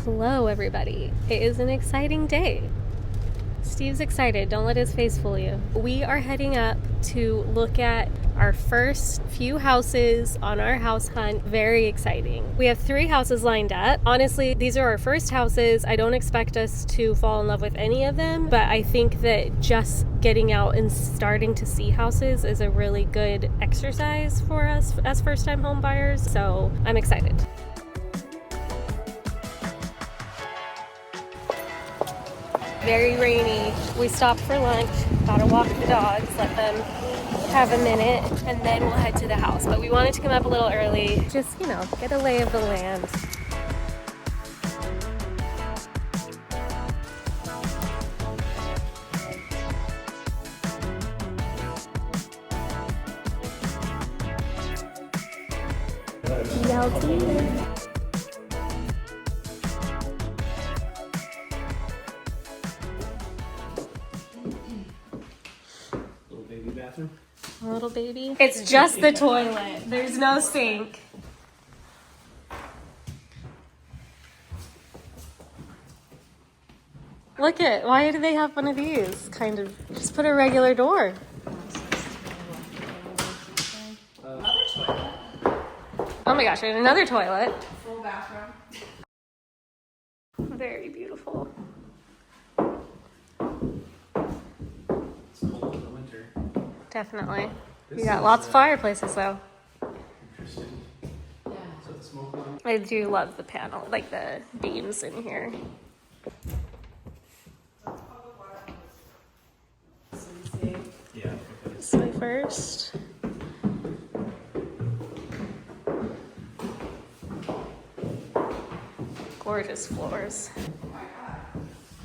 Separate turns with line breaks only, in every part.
Hello everybody. It is an exciting day. Steve's excited. Don't let his face fool you. We are heading up to look at our first few houses on our house hunt. Very exciting. We have 3 houses lined up. Honestly, these are our first houses. I don't expect us to fall in love with any of them, but I think that just getting out and starting to see houses is a really good exercise for us as first-time home buyers. So I'm excited. Very rainy. We stopped for lunch, gotta walk the dogs, let them have a minute, and then we'll head to the house. But we wanted to come up a little early, just, get a lay of the land. BLT. A little baby. It's just the toilet. There's no sink. Look at, why do they have one of these? Kind of, just put a regular door.
Another toilet.
Oh my gosh, and another toilet.
Full bathroom.
Very beautiful.
It's cold in the winter.
Definitely. We got lots of fireplaces though.
Interesting.
Yeah.
So the smoke line.
I do love the panel, like the beams in here.
Yeah.
This way first. Gorgeous floors.
Oh my god.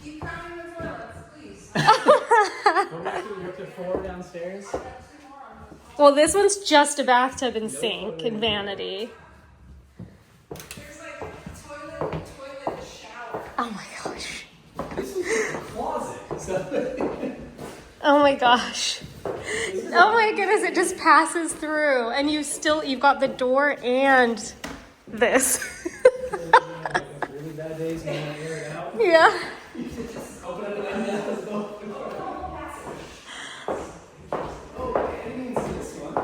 Keep counting the toilets, please.
We have to 4 downstairs.
Well, this one's just a bathtub and sink and vanity.
There's like toilet, shower.
Oh my gosh.
This is a closet. So
Oh my gosh. Oh my goodness, it just passes through. And you've got the door and this.
really bad days when you want to air it out.
Yeah.
Open it and then let's go.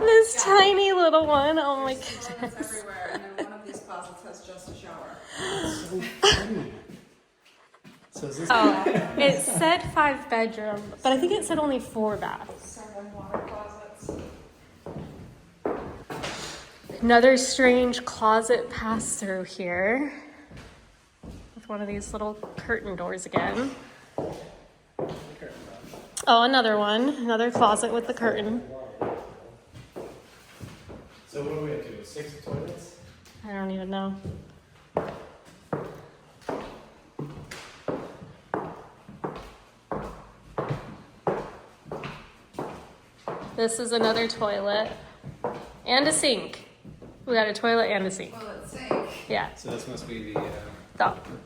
This tiny little one. Oh my
There's toilets
goodness.
everywhere, and then one of these closets has just a shower.
So funny. So is this
Oh, it said 5 bedroom, but I think it said only 4 baths.
7 water closets.
Another strange closet pass through here. With one of these little curtain doors again. Oh, another one. Another closet with the curtain.
So what do we have to do? 6 toilets?
I don't even know. This is another toilet and a sink. We got a toilet and a sink.
Toilet sink.
Yeah.
So this must be the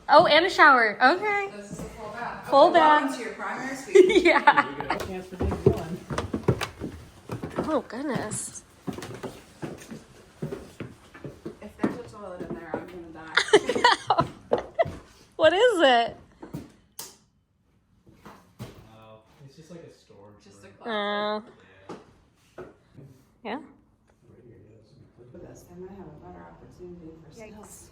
Oh, and a shower. Okay.
This is a full bath.
Full
Okay,
bath.
welcome to your primary suite.
Yeah.
chance for day 1.
Oh, goodness.
If there's a toilet in there, I'm gonna die.
What is it?
Oh, it's just like a storage
Just a
room.
closet.
Yeah.
For this, I might have a better opportunity for sales.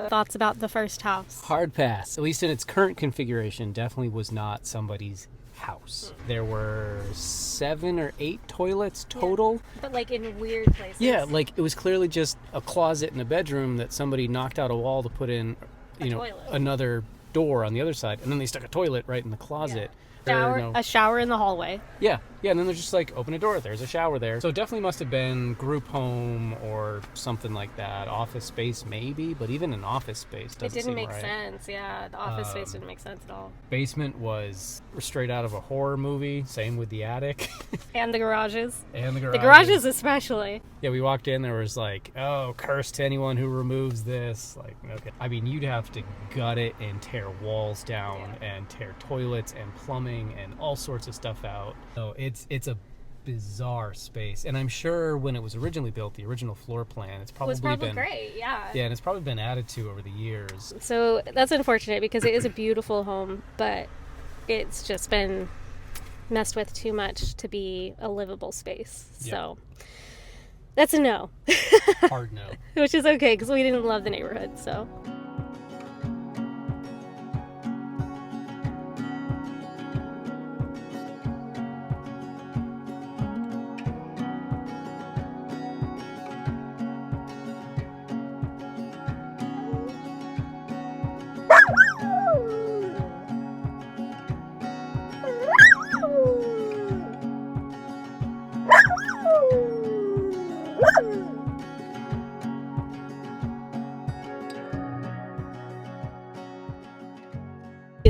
Thoughts about the first house?
Hard pass. At least in its current configuration, definitely was not somebody's house. There were 7 or 8 toilets total.
But like in weird places.
Yeah, like it was clearly just a closet in a bedroom that somebody knocked out a wall to put in,
toilet.
another door on the other side, and then they stuck a toilet right in the closet.
A shower in the hallway.
Yeah, and then they're just like, open a door, there's a shower there. So it definitely must have been group home or something like that. Office space maybe, but even an office space doesn't
It didn't
seem
make
right.
sense. Yeah, the office space didn't make sense at all.
Basement was straight out of a horror movie. Same with the attic.
And the garages.
And the
The garages especially.
Yeah, we walked in, there was like, oh, curse to anyone who removes this. Like, okay. I mean, you'd have to gut it and tear walls down and tear toilets and plumbing and all sorts of stuff out. So it's a bizarre space. And I'm sure when it was originally built, the original floor plan, it's probably, been
great, yeah.
Yeah, and it's probably been added to over the years.
So that's unfortunate because it is a beautiful home, but it's just been messed with too much to be a livable space.
Yeah.
So that's a no.
Hard no.
Which is okay because we didn't love the neighborhood, so.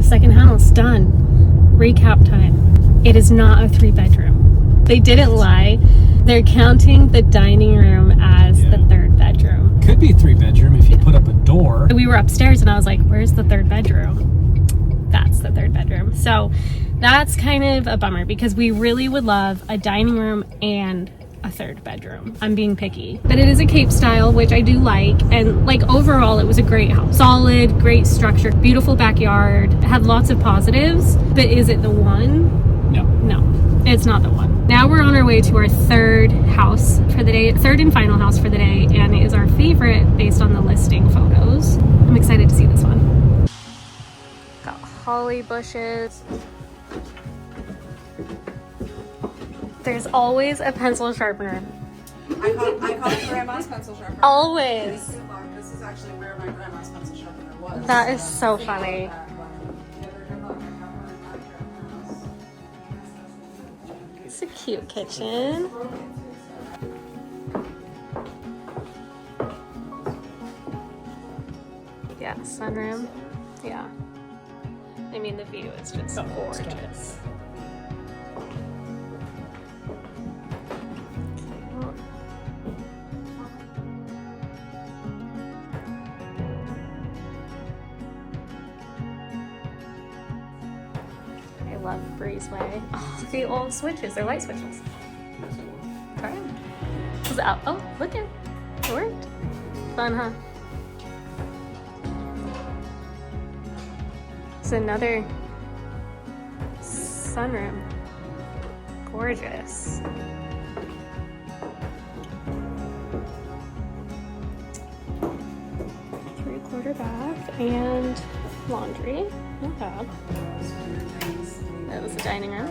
Second house done. Recap time. It is not a 3-bedroom. They didn't lie. They're counting the dining room as the 3rd bedroom.
Could be 3-bedroom if you put up a door.
We were upstairs and I was like, where's the 3rd bedroom? That's the 3rd bedroom. So that's kind of a bummer because we really would love a dining room and a 3rd bedroom. I'm being picky, but it is a Cape style, which I do like, and like overall it was a great house. Solid, great structure, beautiful backyard. It had lots of positives, but is it the one? No, it's not the one. Now we're on our way to our 3rd house for the day, 3rd and final house for the day, and it is our favorite based on the listing photos. I'm excited to see this one. Got holly bushes. There's always a pencil sharpener.
I call it grandma's pencil sharpener.
Always.
This is actually where my grandma's pencil sharpener was.
That is so funny. It's a cute kitchen. Yeah, sunroom. Yeah. I mean, the view is just gorgeous. I love breezeway. Oh, the old switches. They're light switches. Okay. Was it out? Oh, look it. It worked. Fun, huh? It's another sunroom. Gorgeous. 3/4 bath and laundry. Not bad. That was the dining room.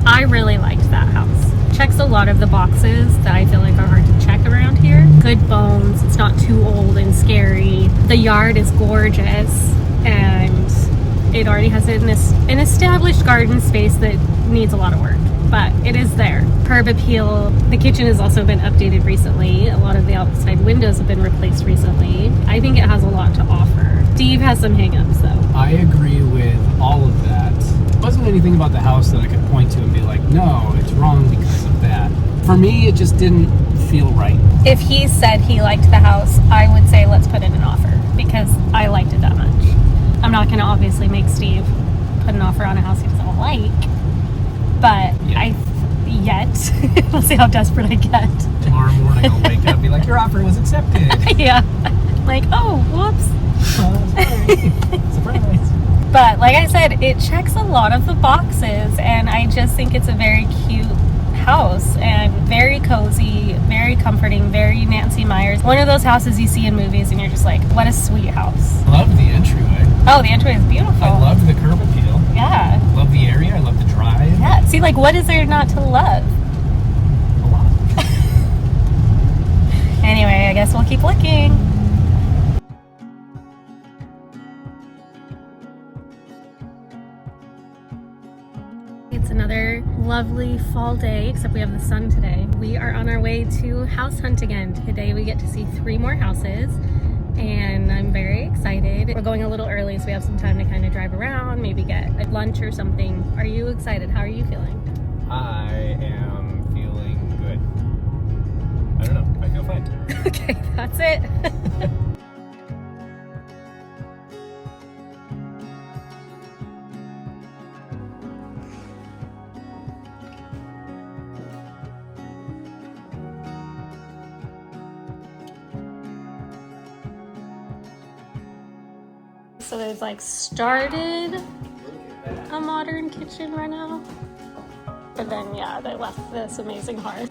I really liked that house. Checks a lot of the boxes that I feel like are hard to check around here. Good bones, it's not too old and scary. The yard is gorgeous and it already has an established garden space that needs a lot of work, but it is there. Curb appeal. The kitchen has also been updated recently. A lot of the outside windows have been replaced recently. I think it has a lot to offer. Steve has some hang-ups though.
I agree with all of that. There wasn't anything about the house that I could point to and be like, no, it's wrong because of that. For me, it just didn't feel right.
If he said he liked the house, I would say let's put in an offer because I liked it that much. I'm not going to obviously make Steve put an offer on a house he doesn't like, but we'll see how desperate I get.
Tomorrow morning I'll wake up and be like, your offer was accepted.
Yeah. Like, oh, whoops.
Sorry. Surprise.
But like I said, it checks a lot of the boxes, and I just think it's a very cute house and very cozy, very comforting, very Nancy Meyers. One of those houses you see in movies and you're just like, what a sweet house.
Love the entryway.
Oh, the entryway is beautiful.
I love the curb appeal.
Yeah.
Love the area. I love the drive.
Yeah. See, like, what is there not to love?
A lot.
Anyway, I guess we'll keep looking. It's another lovely fall day, except we have the sun today. We are on our way to house hunt again. Today we get to see 3 more houses, and I'm very excited. We're going a little early so we have some time to kind of drive around, maybe get a lunch or something. Are you excited? How are you feeling?
I am feeling good. I don't know. I feel fine.
Okay, that's it. So they've like started a modern kitchen right now, but then yeah, they left this amazing hearth.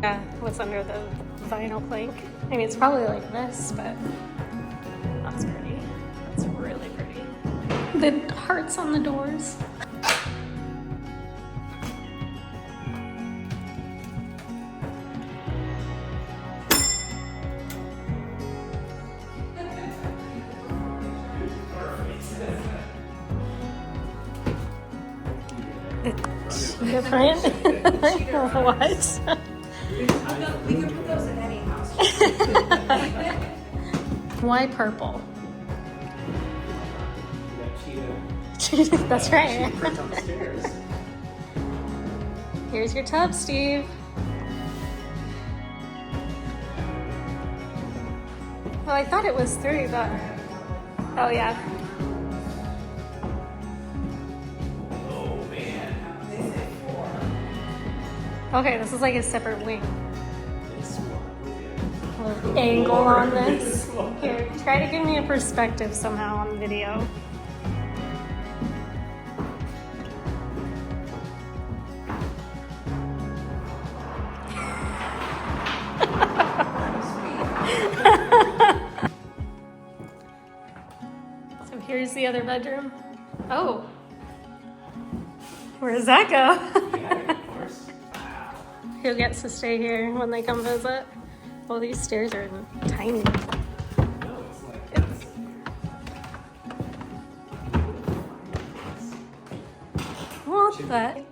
Yeah, what's under the vinyl plank? I mean, it's probably like this, but that's pretty. That's really pretty. The hearts on the doors. Different? What?
We can put those in any house.
Why purple? That's right. Here's your tub, Steve. Well, I thought it was 3, but... Oh, yeah. Okay, this is like a separate wing. A little angle on this. Here, try to give me a perspective somehow on video. So here's the other bedroom. Oh. Where does that go? Who gets to stay here when they come visit? Well, these stairs are tiny. What the?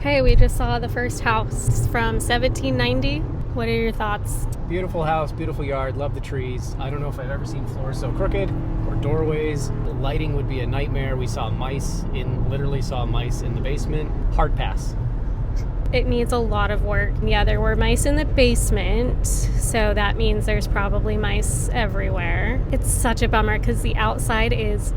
Hey, we just saw the first house from 1790. What are your thoughts?
Beautiful house, beautiful yard, love the trees. I don't know if I've ever seen floors so crooked or doorways. The lighting would be a nightmare. We literally saw mice in the basement. Hard pass.
It needs a lot of work. Yeah, there were mice in the basement, so that means there's probably mice everywhere. It's such a bummer because the outside is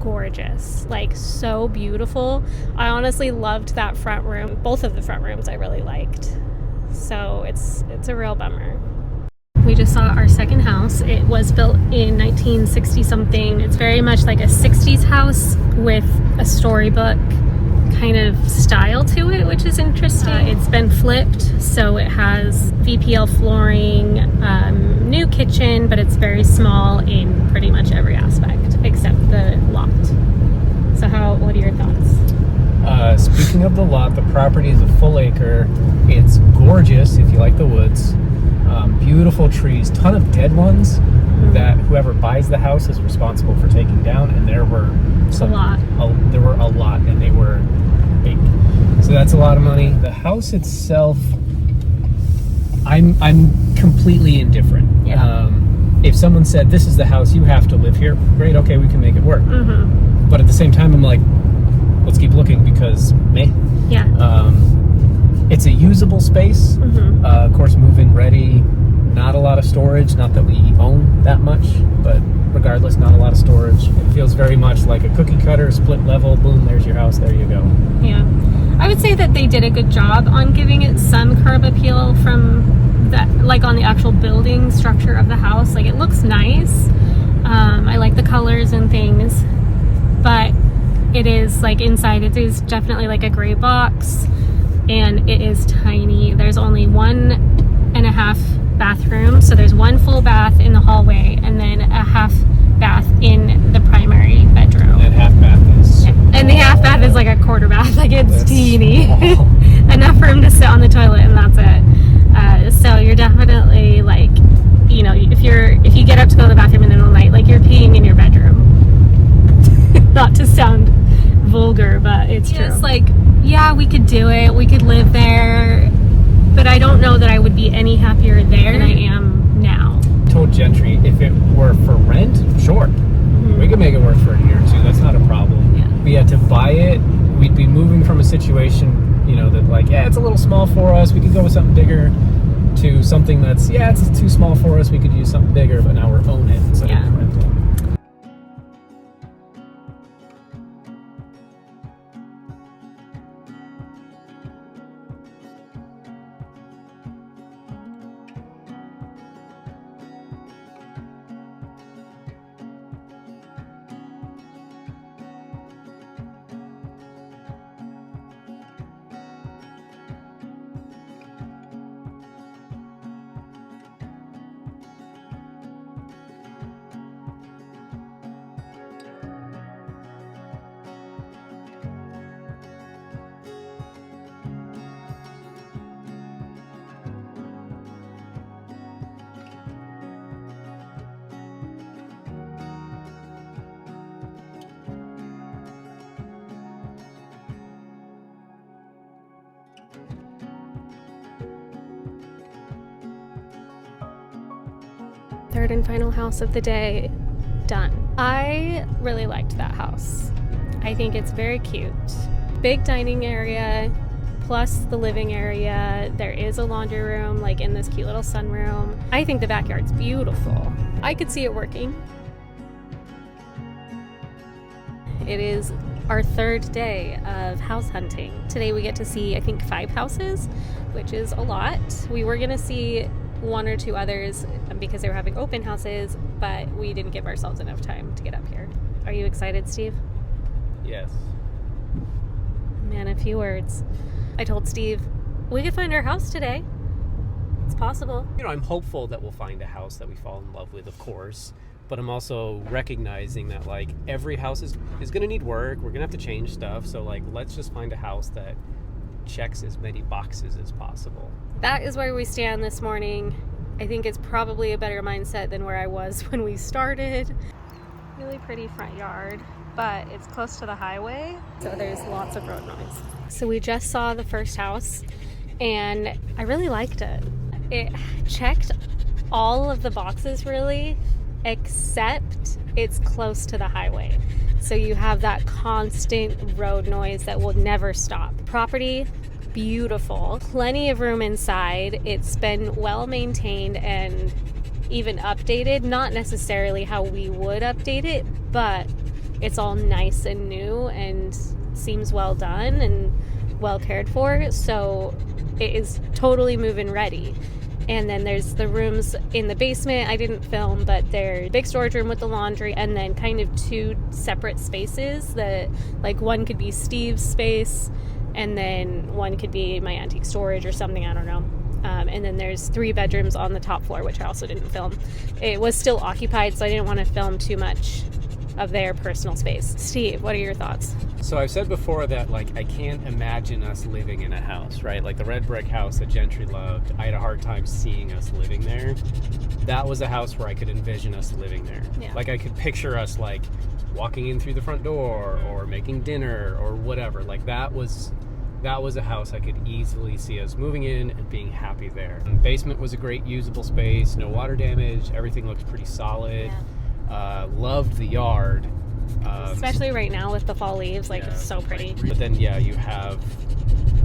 gorgeous, like so beautiful. I honestly loved that front room. Both of the front rooms I really liked. So it's a real bummer. We just saw our second house. It was built in 1960 something. It's very much like a 60s house with a storybook kind of style to it, which is interesting. It's been flipped, so it has VPL flooring, new kitchen, but it's very small in pretty much every aspect except the lot. So what are your thoughts?
Speaking of the lot, the property is a full acre. It's gorgeous if you like the woods. Beautiful trees, ton of dead ones that whoever buys the house is responsible for taking down, and there were a lot, and they were big. So that's a lot of money. The house itself, I'm completely indifferent.
Yeah.
If someone said this is the house, you have to live here, great, okay, we can make it work. But at the same time, I'm like, let's keep looking because meh.
Yeah.
It's a usable space. Of course, move-in ready. Not a lot of storage. Not that we own that much, but regardless, not a lot of storage. It feels very much like a cookie cutter, split level. Boom, there's your house. There you go.
Yeah. I would say that they did a good job on giving it some curb appeal from that, like on the actual building structure of the house. Like it looks nice. I like the colors and things, but it is like inside. It is definitely like a gray box. And it is tiny. There's only 1.5 bathrooms. So there's one full bath in the hallway and then a half bath in the primary bedroom.
That half bath is...
And the half bath is like a quarter bath. Like it's teeny.
Small.
Enough room to sit on the toilet and that's it. So you're definitely like, you know, if you get up to go to the bathroom in the middle of the night, like you're peeing in your bedroom. Not to sound vulgar, but it's true. It's like yeah, we could do it. We could live there. But I don't know that I would be any happier there than I am now.
Told Gentry if it were for rent, sure. We could make it work for a year or two. That's not a problem.
Yeah.
But yeah, to buy it, we'd be moving from a situation, you know, that like, yeah, it's a little small for us. We could go with something bigger, to something that's, yeah, it's too small for us. We could use something bigger, but now we're owning it instead of renting.
Third and final house of the day, done. I really liked that house. I think it's very cute. Big dining area, plus the living area. There is a laundry room, like in this cute little sunroom. I think the backyard's beautiful. I could see it working. It is our third day of house hunting. Today we get to see, I think, 5 houses, which is a lot. We were gonna see 1 or 2 others because they were having open houses, but we didn't give ourselves enough time to get up here. Are you excited, Steve?
Yes.
Man, a few words. I told Steve we could find our house today. It's possible.
You know, I'm hopeful that we'll find a house that we fall in love with, of course, but I'm also recognizing that like every house is going to need work. We're going to have to change stuff. So like, let's just find a house that checks as many boxes as possible.
That is where we stand this morning. I think it's probably a better mindset than where I was when we started. Really pretty front yard, but it's close to the highway, so there's lots of road noise. So we just saw the first house, and I really liked it. It checked all of the boxes, really, except it's close to the highway. So you have that constant road noise that will never stop. Property, beautiful. Plenty of room inside. It's been well maintained and even updated. Not necessarily how we would update it, but it's all nice and new and seems well done and well cared for. So it is totally move-in ready. And then there's the rooms in the basement. I didn't film, but they're a big storage room with the laundry, and then kind of 2 separate spaces that, like, one could be Steve's space, and then one could be my antique storage or something, I don't know. And then there's 3 bedrooms on the top floor, which I also didn't film. It was still occupied, so I didn't want to film too much of their personal space. Steve, what are your thoughts?
So I've said before that like I can't imagine us living in a house, right? Like the red brick house that Gentry loved, I had a hard time seeing us living there. That was a house where I could envision us living there.
Yeah.
Like I could picture us like walking in through the front door or making dinner or whatever. Like that was a house I could easily see us moving in and being happy there. The basement was a great usable space, no water damage, everything looked pretty solid.
Yeah.
Loved the yard.
Especially right now with the fall leaves, like, it's so pretty.
But then, yeah, you have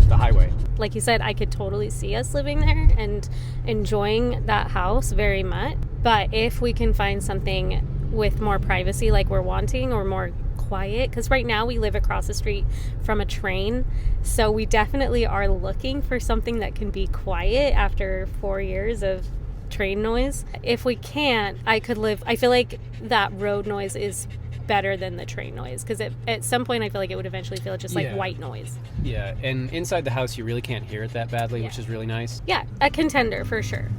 the highway.
Like you said, I could totally see us living there and enjoying that house very much. But if we can find something with more privacy like we're wanting, or more quiet, because right now we live across the street from a train, so we definitely are looking for something that can be quiet after 4 years of train noise. If we can't, I feel like that road noise is better than the train noise, because at some point I feel like it would eventually feel just like white noise.
Yeah, and inside the house you really can't hear it that badly,
Yeah.
which is really nice.
Yeah, a contender for sure.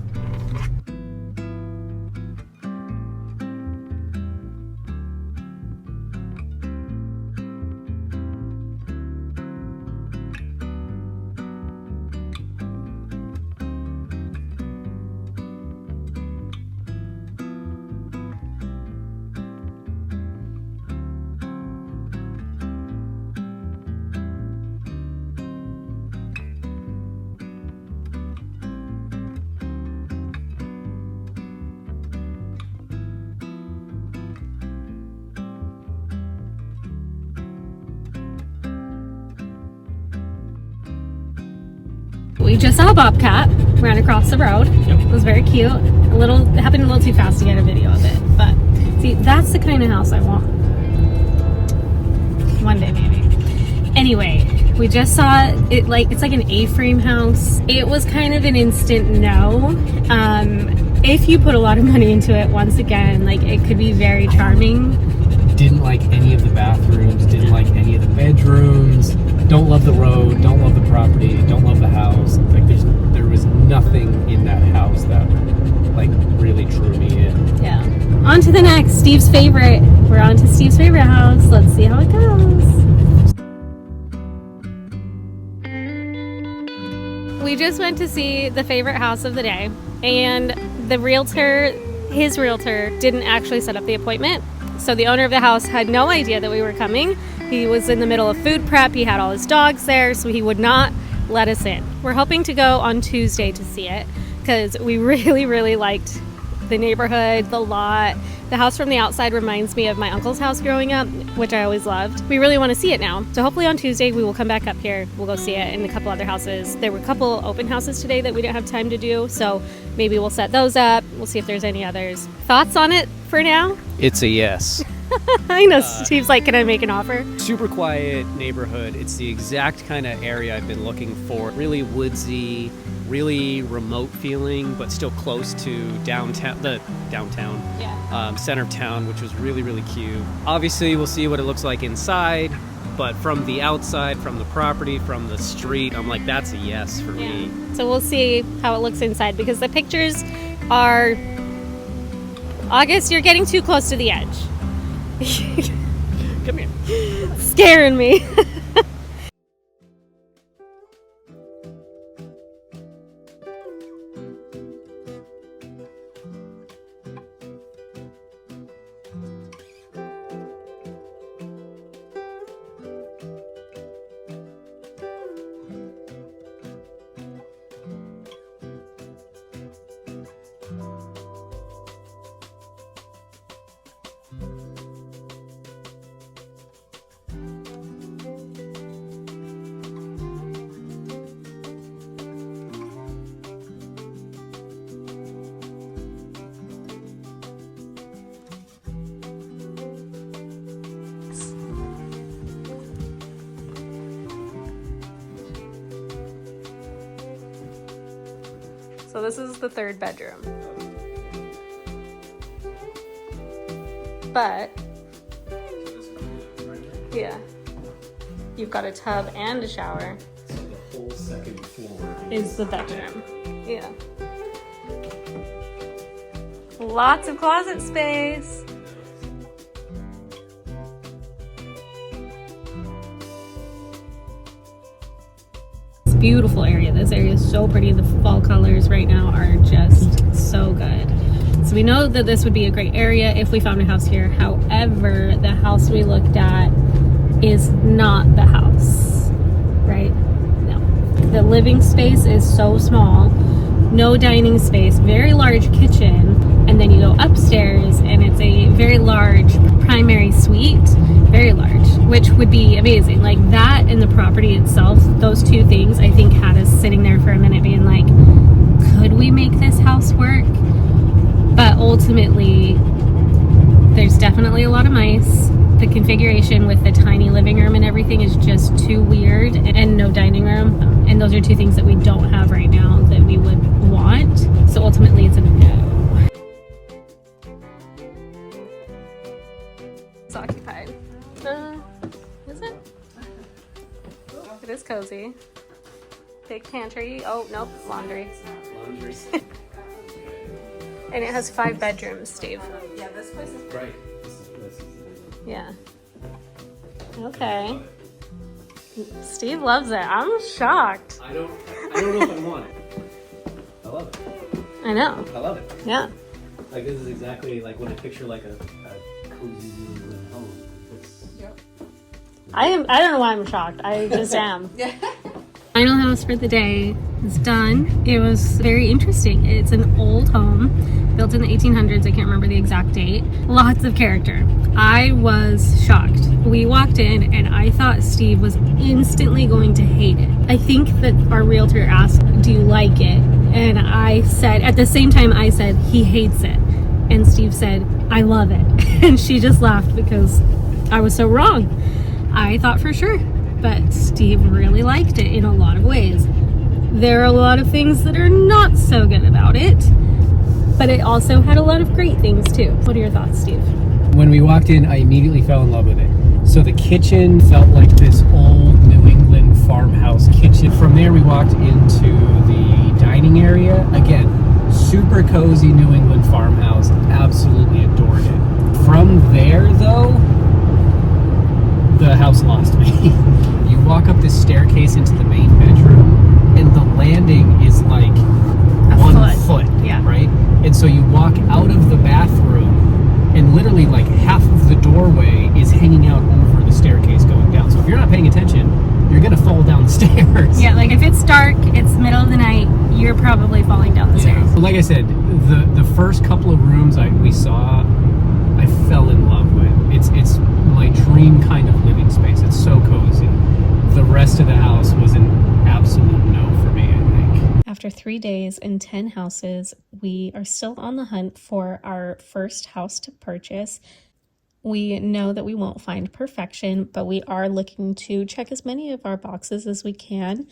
We just saw a bobcat ran across the road.
Yep.
It was very cute. It happened a little too fast to get a video of it. But see, that's the kind of house I want. One day, maybe. Anyway, we just saw it. It's like an A-frame house. It was kind of an instant no. If you put a lot of money into it, once again, like, it could be very charming.
Didn't like any of the bathrooms, didn't like any of the bedrooms, don't love the road, don't love the property, don't love the house. Like, there was nothing in that house that, like, really drew me in.
Yeah. On to the next, Steve's favorite. We're on to Steve's favorite house. Let's see how it goes. We just went to see the favorite house of the day, and his realtor didn't actually set up the appointment. So the owner of the house had no idea that we were coming. He was in the middle of food prep. He had all his dogs there, so he would not let us in. We're hoping to go on Tuesday to see it because we really, really liked the neighborhood, the lot. The house from the outside reminds me of my uncle's house growing up, which I always loved. We really want to see it now. So hopefully on Tuesday we will come back up here. We'll go see it in a couple other houses. There were a couple open houses today that we didn't have time to do, so maybe we'll set those up. We'll see if there's any others. Thoughts on it for now?
It's a yes.
I know Steve's like, can I make an offer?
Super quiet neighborhood. It's the exact kind of area I've been looking for. Really woodsy, really remote feeling, but still close to downtown, center of town, which was really, really cute. Obviously, we'll see what it looks like inside, but from the outside, from the property, from the street, I'm like, that's a yes for me.
So we'll see how it looks inside because the pictures are... August, you're getting too close to the edge.
Come here.
Scaring me. So this is the third bedroom. But, yeah, you've got a tub and a shower.
So the whole second floor
Is the bedroom. Yeah. Lots of closet space. Beautiful area. This area is so pretty. The fall colors right now are just so good. So we know that this would be a great area if we found a house here. However, the house we looked at is not the house, right? No. The living space is so small. No dining space, very large kitchen, and then you go upstairs and it's a very large primary suite, very large, which would be amazing. Like that and the property itself, those two things I think had us sitting there for a minute being like, could we make this house work? But ultimately, there's definitely a lot of mice. The configuration with the tiny living room and everything is just too weird, and no dining room. And those are two things that we don't have right now that we would want. So ultimately it's a no. It's occupied. Is it? It is cozy. Big pantry. Oh, nope, laundry.
Laundry.
And it has 5 bedrooms, Steve.
Yeah, this place is
Right.
Yeah. Okay. Steve loves it. I'm shocked.
I don't know if I want it. I love it.
I know.
I love it.
Yeah.
Like, this is exactly like when I picture like a cozy little home. It's,
I don't know why I'm shocked. I just am.
Yeah.
Final house for the day is done. It was very interesting. It's an old home built in the 1800s. I can't remember the exact date. Lots of character. I was shocked. We walked in and I thought Steve was instantly going to hate it. I think that our realtor asked, do you like it? And I said, at the same time I said, he hates it. And Steve said, I love it. And she just laughed because I was so wrong. I thought for sure, but Steve really liked it in a lot of ways. There are a lot of things that are not so good about it, but it also had a lot of great things too. What are your thoughts, Steve?
When we walked in, I immediately fell in love with it. So the kitchen felt like this old New England farmhouse kitchen. From there, we walked into the dining area. Again, super cozy New England farmhouse. Absolutely adored it. From there, though, the house lost me. You walk up this staircase into the main bedroom, and the landing is like one foot,
yeah.
right? And so you walk out of the bathroom, and literally like half of the doorway is hanging out over the staircase going down. So if you're not paying attention, you're gonna fall down the stairs.
Yeah, like if it's dark, it's middle of the night, you're probably falling down the stairs.
So like I said, the first couple of rooms we saw, I fell in love with. It's my dream kind of living space. It's so cozy. The rest of the house was an absolute no for me, I think.
After 3 days and 10 houses, we are still on the hunt for our first house to purchase. We know that we won't find perfection, but we are looking to check as many of our boxes as we can.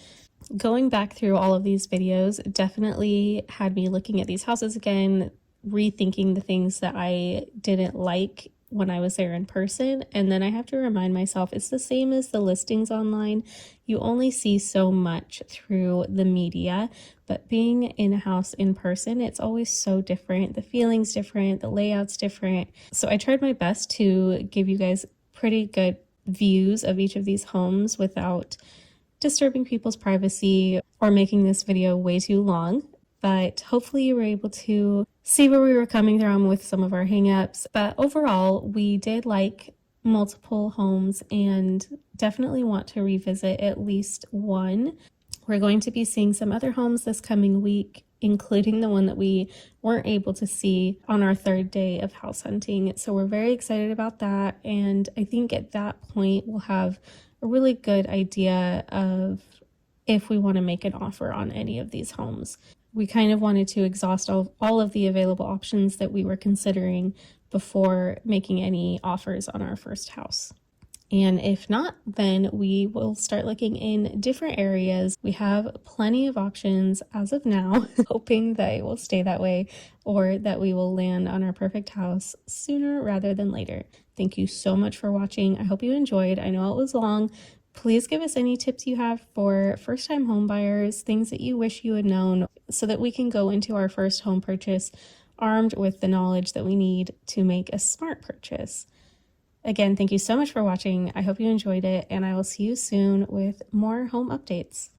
Going back through all of these videos definitely had me looking at these houses again, rethinking the things that I didn't like when I was there in person. And then I have to remind myself, it's the same as the listings online. You only see so much through the media, but being in a house in person, it's always so different. The feeling's different, the layout's different. So I tried my best to give you guys pretty good views of each of these homes without disturbing people's privacy or making this video way too long. But hopefully you were able to see where we were coming from with some of our hangups. But overall, we did like multiple homes and definitely want to revisit at least one. We're going to be seeing some other homes this coming week, including the one that we weren't able to see on our third day of house hunting. So we're very excited about that. And I think at that point, we'll have a really good idea of if we want to make an offer on any of these homes. We kind of wanted to exhaust all of the available options that we were considering before making any offers on our first house. And if not, then we will start looking in different areas. We have plenty of options as of now, hoping that it will stay that way or that we will land on our perfect house sooner rather than later. Thank you so much for watching. I hope you enjoyed. I know it was long. Please give us any tips you have for first-time home buyers, things that you wish you had known, so that we can go into our first home purchase armed with the knowledge that we need to make a smart purchase. Again, thank you so much for watching. I hope you enjoyed it, and I will see you soon with more home updates.